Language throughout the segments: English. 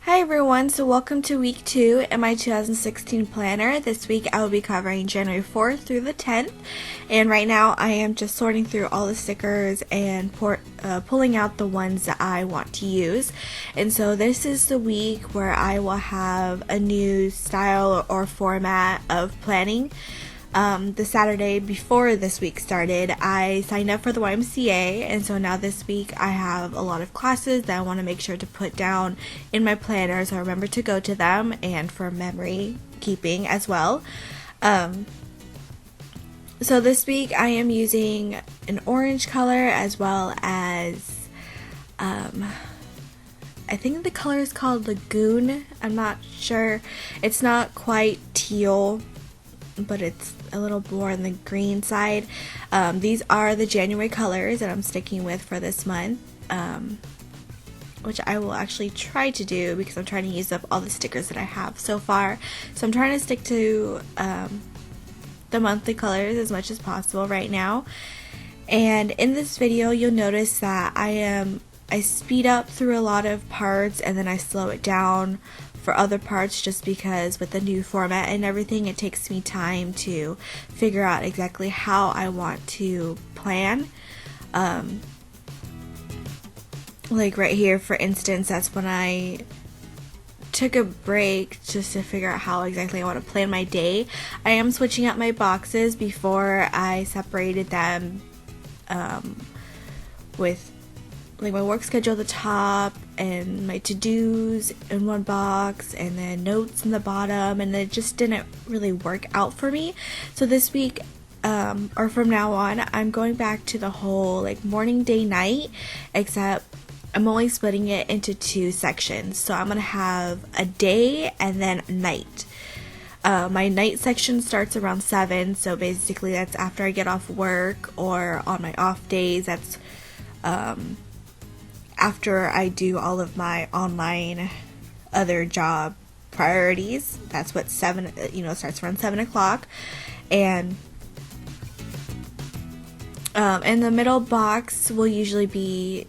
Hi everyone, so welcome to week 2 in my 2016 planner. This week I will be covering January 4th through the 10th, and right now I am just sorting through all the stickers and pulling out the ones that I want to use. And so this is the week where I will have a new style or format of planning. The Saturday before this week started, I signed up for the YMCA, and so now this week I have a lot of classes that I want to make sure to put down in my planner so I remember to go to them, and for memory keeping as well. So this week I am using an orange color as well as I think the color is called Lagoon. I'm not sure. It's not quite teal, but it's a little more on the green side. These are the January colors that I'm sticking with for this month, which I will actually try to do because I'm trying to use up all the stickers that I have so far. So I'm trying to stick to the monthly colors as much as possible right now. And in this video you'll notice that I speed up through a lot of parts and then I slow it down for other parts, just because with the new format and everything it takes me time to figure out exactly how I want to plan. Like right here for instance, that's when I took a break just to figure out how exactly I want to plan my day. I am switching out my boxes. Before I separated them with like my work schedule at the top and my to-dos in one box and then notes in the bottom, and it just didn't really work out for me. So this week or from now on I'm going back to the whole like morning, day, night, except I'm only splitting it into 2 sections. So I'm gonna have a day and then a night. My night section starts around 7, so basically that's after I get off work, or on my off days that's after I do all of my online other job priorities. That's what starts around 7 o'clock. And in the middle box will usually be,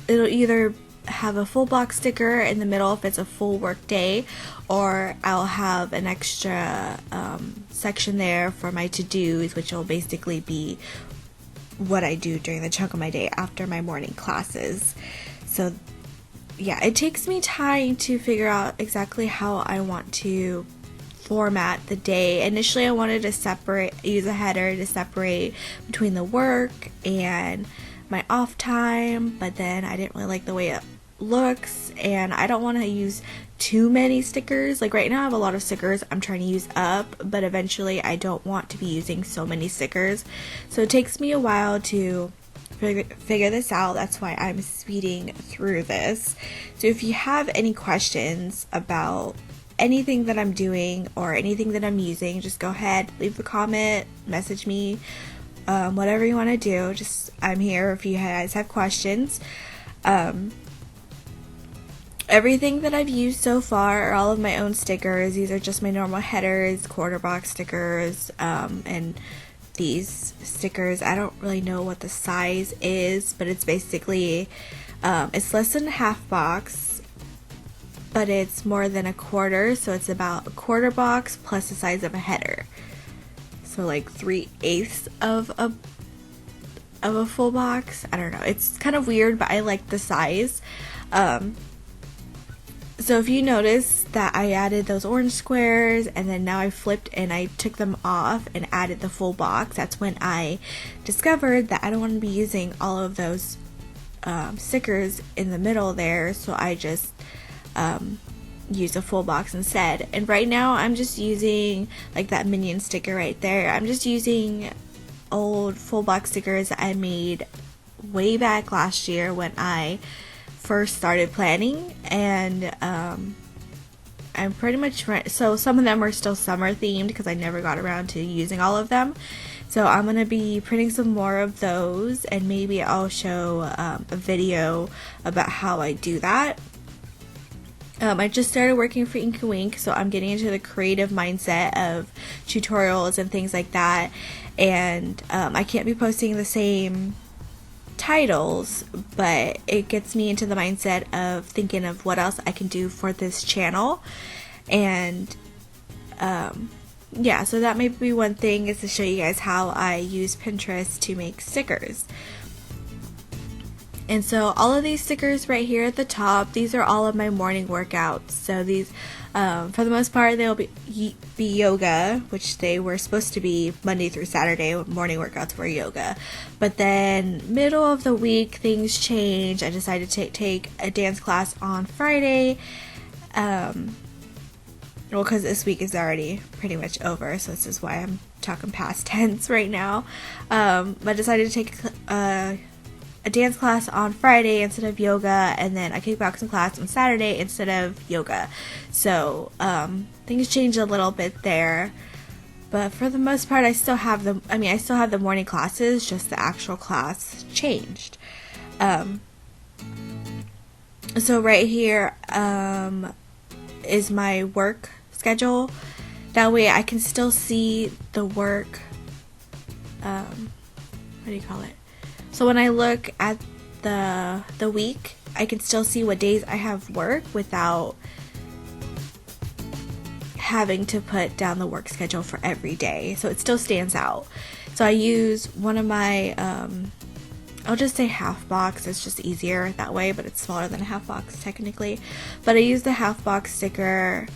it'll either have a full box sticker in the middle if it's a full work day, or I'll have an extra section there for my to-dos, which will basically be what I do during the chunk of my day after my morning classes. So yeah, it takes me time to figure out exactly how I want to format the day. Initially I wanted to use a header to separate between the work and my off time, but then I didn't really like the way it looks, and I don't want to use too many stickers. Like right now I have a lot of stickers I'm trying to use up, but eventually I don't want to be using so many stickers. So it takes me a while to figure this out. That's why I'm speeding through this. So if you have any questions about anything that I'm doing or anything that I'm using, just go ahead, leave a comment, message me, whatever you want to do. Just I'm here if you guys have questions. Everything that I've used so far are all of my own stickers. These are just my normal headers, quarter box stickers, and these stickers, I don't really know what the size is, but it's basically, it's less than a half box, but it's more than a quarter, so it's about a quarter box plus the size of a header. So like 3/8 of a full box. I don't know. It's kind of weird, but I like the size. So if you notice that I added those orange squares and then now I flipped and I took them off and added the full box, that's when I discovered that I don't want to be using all of those stickers in the middle there, so I just use a full box instead. And right now I'm just using like that minion sticker right there. I'm just using old full box stickers that I made way back last year when I first started planning, and I'm pretty much so some of them are still summer themed because I never got around to using all of them. So I'm gonna be printing some more of those, and maybe I'll show a video about how I do that. I just started working for Ink & Wink, so I'm getting into the creative mindset of tutorials and things like that, and I can't be posting the same titles, but it gets me into the mindset of thinking of what else I can do for this channel. And yeah, so that may be one thing, is to show you guys how I use Pinterest to make stickers. And so all of these stickers right here at the top, these are all of my morning workouts. So these, for the most part, they'll be yoga, which they were supposed to be Monday through Saturday. Morning workouts were yoga. But then middle of the week, things change. I decided to take a dance class on Friday. Well, because this week is already pretty much over, so this is why I'm talking past tense right now. But I decided to take a dance class on Friday instead of yoga, and then a kickboxing class on Saturday instead of yoga. So things changed a little bit there, but for the most part, I still have the morning classes, just the actual class changed. So right here is my work schedule. That way I can still see the work, what do you call it? So when I look at the week, I can still see what days I have work without having to put down the work schedule for every day. So it still stands out. So I use one of my, I'll just say half box. It's just easier that way, but it's smaller than a half box technically. But I use the half box sticker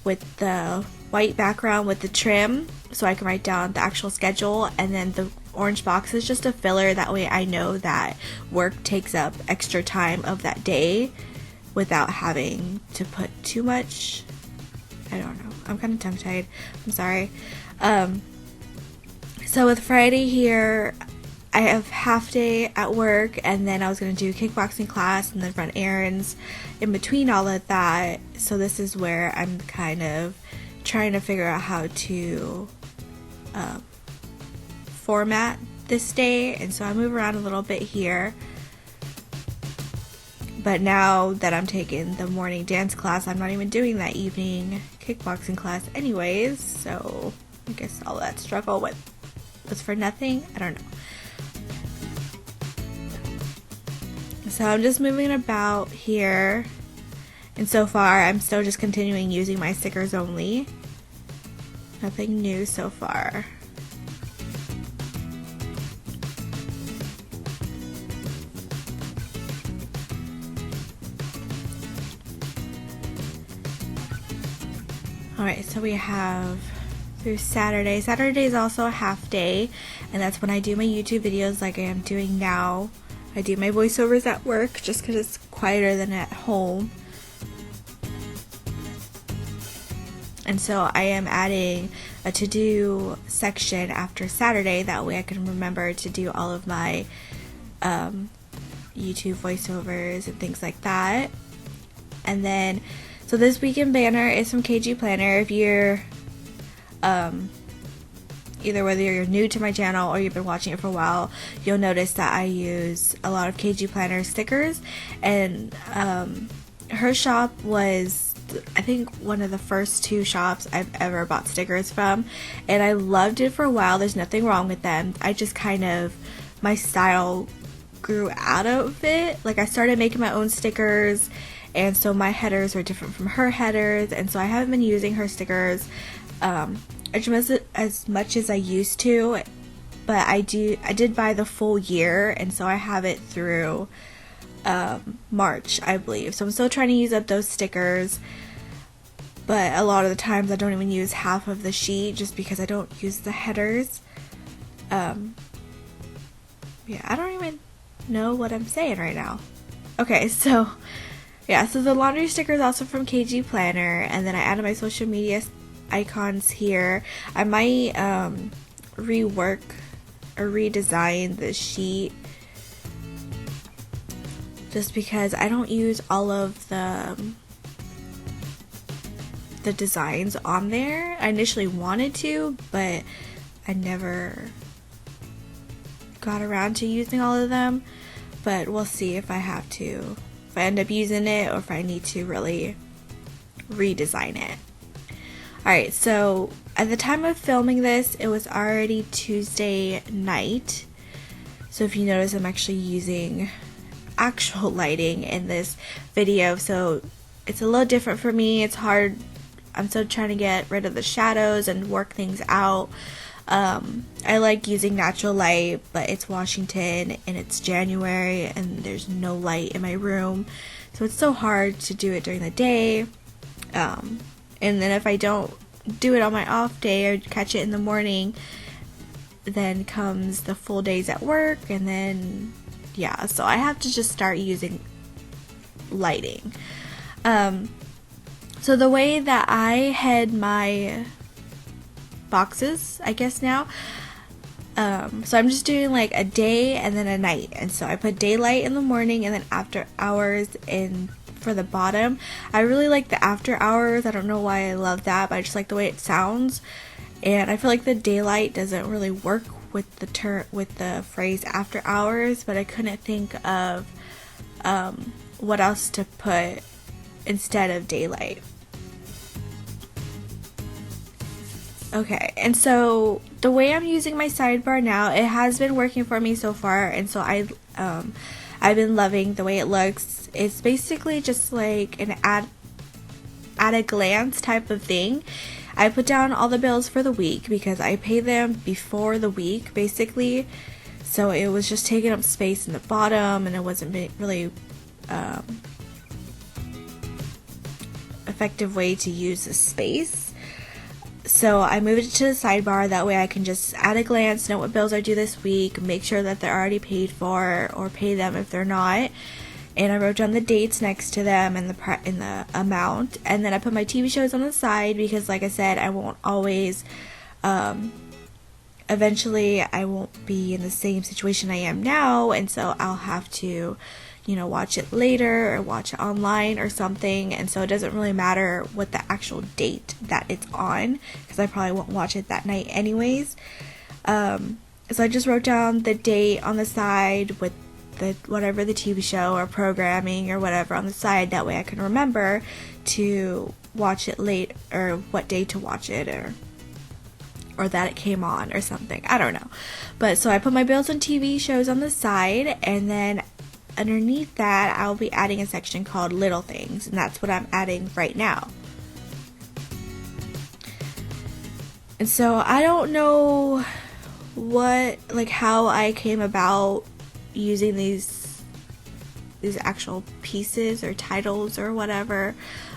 with the white background with the trim, so I can write down the actual schedule, and then the orange box is just a filler. That way I know that work takes up extra time of that day without having to put too much. I don't know. I'm kind of tongue-tied. I'm sorry. So with Friday here, I have half day at work, and then I was going to do kickboxing class and then run errands in between all of that. So this is where I'm kind of trying to figure out how to format this day, and so I move around a little bit here. But now that I'm taking the morning dance class, I'm not even doing that evening kickboxing class anyways, so I guess all that struggle was for nothing. I don't know. So I'm just moving about here, and so far I'm still just continuing using my stickers only. Nothing new so far. Alright, so we have through Saturday. Saturday is also a half day, and that's when I do my YouTube videos like I am doing now. I do my voiceovers at work just because it's quieter than at home. And so I am adding a to-do section after Saturday. That way I can remember to do all of my YouTube voiceovers and things like that. And then, so this weekend banner is from KG Planner. If you're either whether you're new to my channel or you've been watching it for a while, you'll notice that I use a lot of KG Planner stickers, and her shop was, I think, one of the first 2 shops I've ever bought stickers from, and I loved it for a while. There's nothing wrong with them. I just kind of, my style grew out of it. Like, I started making my own stickers, and so my headers are different from her headers, and so I haven't been using her stickers as much as I used to, but I did buy the full year, and so I have it through March, I believe. So I'm still trying to use up those stickers, but a lot of the times I don't even use half of the sheet just because I don't use the headers. Yeah, I don't even know what I'm saying right now. Okay, so yeah, so the laundry sticker is also from KG Planner, and then I added my social media icons here. I might rework or redesign the sheet just because I don't use all of the designs on there. I initially wanted to, but I never got around to using all of them. But we'll see if I have to, if I end up using it, or if I need to really redesign it. Alright, so at the time of filming this, it was already Tuesday night. So if you notice, I'm actually using actual lighting in this video, so it's a little different for me. It's hard. I'm still trying to get rid of the shadows and work things out. I like using natural light, but it's Washington and it's January and there's no light in my room, so it's so hard to do it during the day. And then if I don't do it on my off day or catch it in the morning, then comes the full days at work, and then yeah, so I have to just start using lighting. So the way that I head my boxes, I guess now, so I'm just doing like a day and then a night, and so I put daylight in the morning and then after hours in for the bottom. I really like the after hours. I don't know why I love that, but I just like the way it sounds, and I feel like the daylight doesn't really work with the phrase after hours, but I couldn't think of what else to put instead of daylight. Okay, and so the way I'm using my sidebar now, it has been working for me so far, and so I've been loving the way it looks. It's basically just like an at a glance type of thing. I put down all the bills for the week because I pay them before the week, basically. So it was just taking up space in the bottom, and it wasn't really effective way to use the space. So I moved it to the sidebar. That way I can just at a glance know what bills are due this week, make sure that they're already paid for, or pay them if they're not. And I wrote down the dates next to them and the amount. And then I put my TV shows on the side because, like I said, I won't always. Eventually, I won't be in the same situation I am now, and so I'll have to, watch it later or watch it online or something. And so it doesn't really matter what the actual date that it's on, because I probably won't watch it that night anyways. So I just wrote down the date on the side with whatever the TV show or programming or whatever on the side. That way I can remember to watch it late, or what day to watch it, or that it came on or something. I don't know. But so I put my bills and TV shows on the side, and then underneath that I'll be adding a section called Little Things, and that's what I'm adding right now. And so I don't know how I came about using these actual pieces or titles or whatever.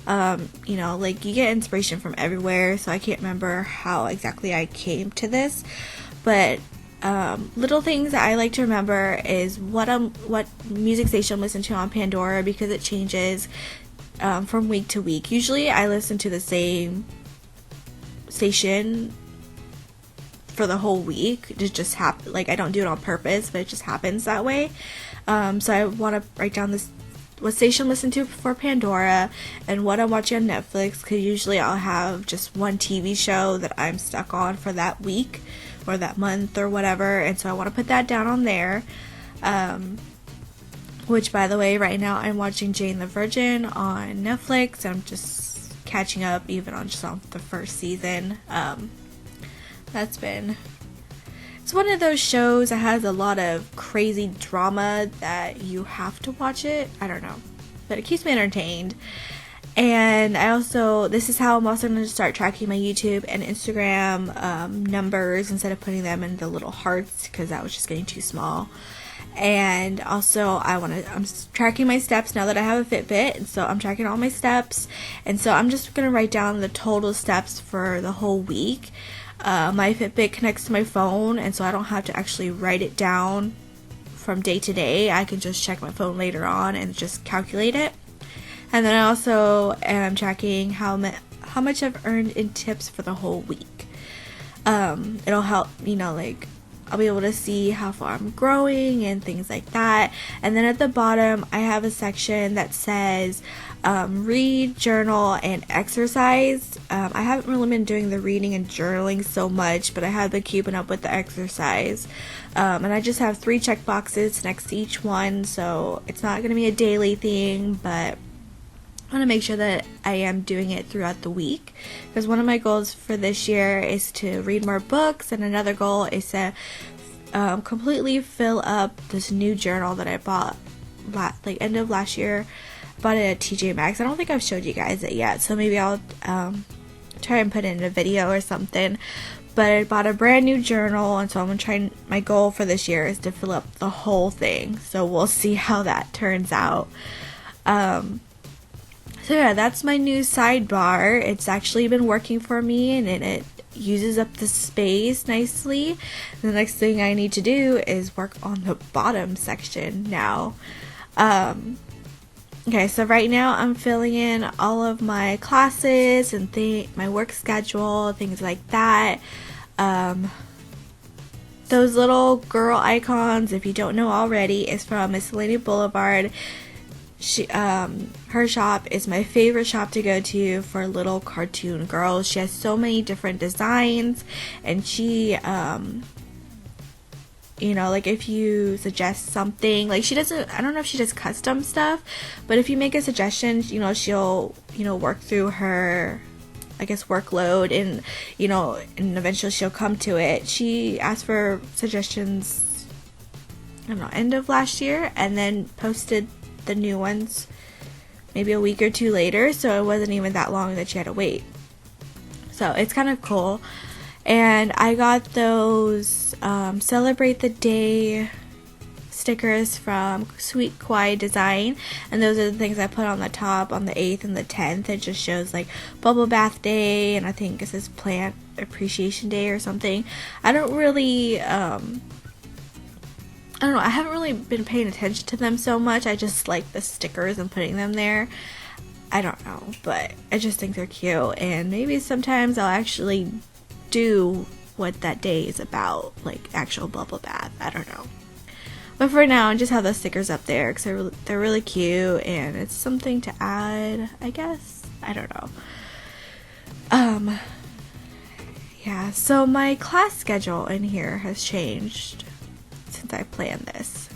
You get inspiration from everywhere, so I can't remember how exactly I came to this, but little things that I like to remember is what music station I'm listening to on Pandora, because it changes from week to week. Usually I listen to the same station for the whole week. It just happens. I don't do it on purpose, but it just happens that way. So I want to write down what station I listen to for Pandora and what I'm watching on Netflix, because usually I'll have just one TV show that I'm stuck on for that week or that month or whatever, and so I want to put that down on there. Which, by the way, right now I'm watching Jane the Virgin on Netflix, and I'm just catching up even on the first season. It's one of those shows that has a lot of crazy drama that you have to watch it. I don't know, but it keeps me entertained. And this is how I'm also going to start tracking my YouTube and Instagram numbers instead of putting them in the little hearts, because that was just getting too small. And also I'm tracking my steps now that I have a Fitbit, and so I'm tracking all my steps, and so I'm just going to write down the total steps for the whole week. My Fitbit connects to my phone, and so I don't have to actually write it down from day to day. I can just check my phone later on and just calculate it. And then I also am tracking how much I've earned in tips for the whole week. It'll help, I'll be able to see how far I'm growing and things like that. And then at the bottom, I have a section that says read, journal, and exercise. I haven't really been doing the reading and journaling so much, but I have been keeping up with the exercise. And I just have 3 check boxes next to each one, so it's not going to be a daily thing, but I want to make sure that I am doing it throughout the week, because one of my goals for this year is to read more books, and another goal is to completely fill up this new journal that I bought like end of last year. Bought it at TJ Maxx. I don't think I've showed you guys it yet, so maybe I'll try and put it in a video or something. But I bought a brand new journal, and so I'm gonna try. My goal for this year is to fill up the whole thing. So we'll see how that turns out. So yeah, that's my new sidebar. It's actually been working for me, and it uses up the space nicely. The next thing I need to do is work on the bottom section now. Okay, so right now I'm filling in all of my classes and my work schedule, things like that. Those little girl icons, if you don't know already, is from Miscellaneous Boulevard. Her shop is my favorite shop to go to for little cartoon girls. She has so many different designs, and she you know, like if you suggest something, like I don't know if she does custom stuff, but if you make a suggestion, you know, she'll, you know, work through her, I guess, workload, and, you know, and eventually she'll come to it. She asked for suggestions, I don't know, end of last year, and then posted the new ones maybe a week or two later, so it wasn't even that long that she had to wait. So it's kind of cool. And I got those Celebrate the Day stickers from Sweet Kawaii Design, and those are the things I put on the top on the 8th and the 10th. It just shows like Bubble Bath Day, and I think it says Plant Appreciation Day or something. I don't really I don't know, I haven't really been paying attention to them so much. I just like the stickers and putting them there. I don't know, but I just think they're cute, and maybe sometimes I'll actually do what that day is about, like actual bubble bath. I don't know, but for now I just have those stickers up there because they're really cute, and it's something to add, I guess. I don't know. Yeah, so my class schedule in here has changed since I planned this.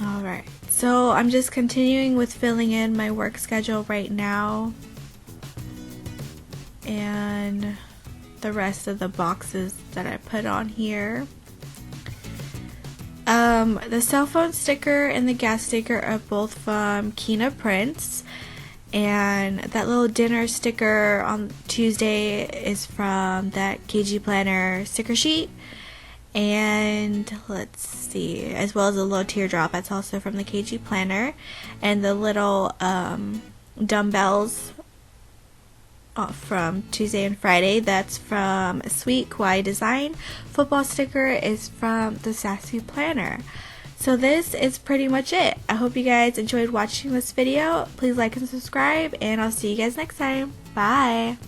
Alright, so I'm just continuing with filling in my work schedule right now, and the rest of the boxes that I put on here. The cell phone sticker and the gas sticker are both from Kina Prints, and that little dinner sticker on Tuesday is from that KG Planner sticker sheet. And let's see, as well as a little teardrop, that's also from the KG Planner. And the little dumbbells from Tuesday and Friday, that's from Sweet Kawaii Design. Football sticker is from the Sassy Planner. So this is pretty much it. I hope you guys enjoyed watching this video. Please like and subscribe, and I'll see you guys next time. Bye!